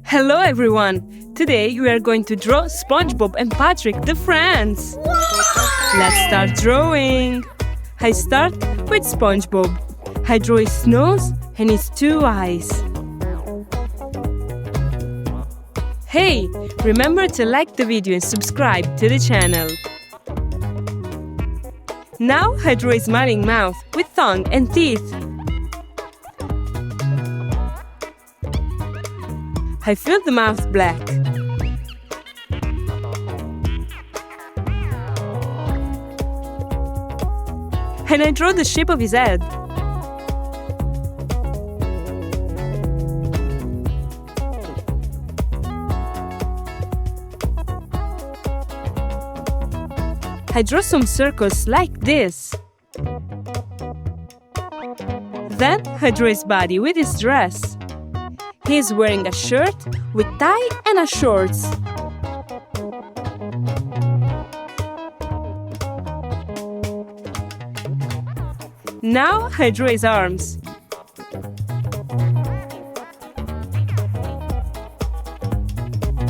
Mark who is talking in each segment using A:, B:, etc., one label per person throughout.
A: Hello everyone! Today we are going to draw Spongebob and Patrick the friends. Let's start drawing. I start with Spongebob. I draw his nose and his two eyes. Hey, remember to like the video and subscribe to the channel. Now I draw his smiling mouth with tongue and teeth. I fill the mouth black. And I draw the shape of his head. I draw some circles like this. Then I draw his body with his dress. He is wearing a shirt with tie and a shorts. Now I draw his arms.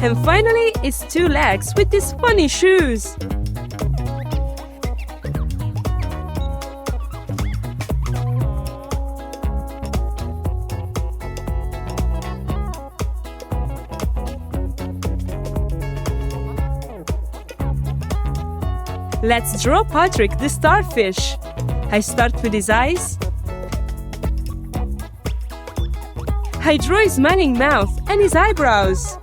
A: And finally his two legs with these funny shoes. Let's draw Patrick the starfish. I start with his eyes. I draw his smiling mouth and his eyebrows.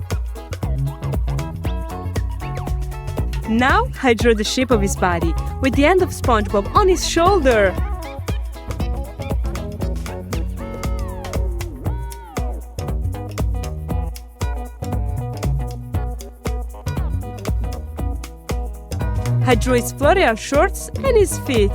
A: Now I draw the shape of his body with the end of Spongebob on his shoulder. I draw his floral shorts and his feet.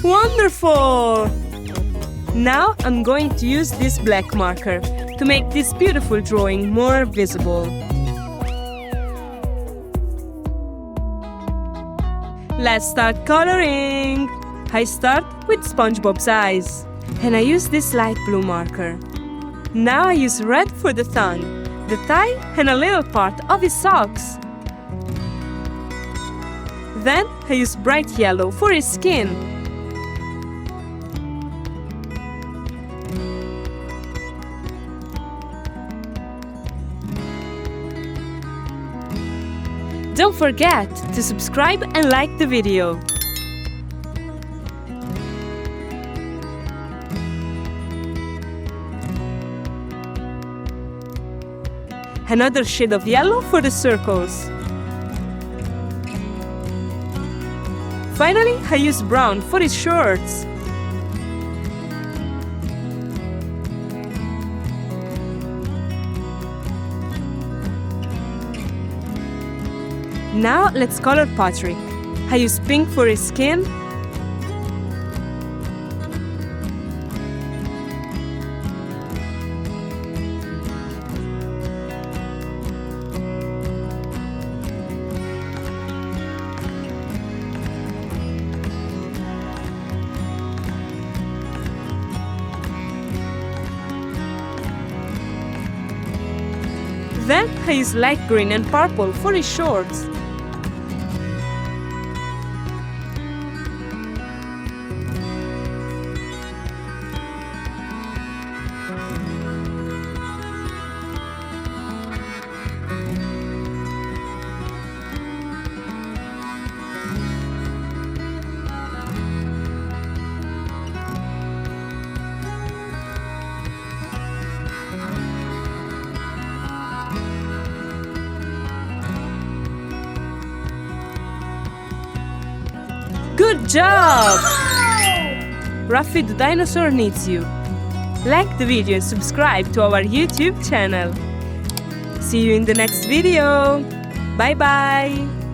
A: Wonderful! Now I'm going to use this black marker to make this beautiful drawing more visible. Let's start coloring! I start with Spongebob's eyes, and I use this light blue marker. Now I use red for the tongue, the tie and a little part of his socks. Then I use bright yellow for his skin. Don't forget to subscribe and like the video. Another shade of yellow for the circles. Finally, I use brown for his shorts. Now let's color Patrick. I use pink for his skin. Then I use light green and purple for his shorts. Good job! Raffy the dinosaur needs you. Like the video and subscribe to our YouTube channel. See you in the next video. Bye bye!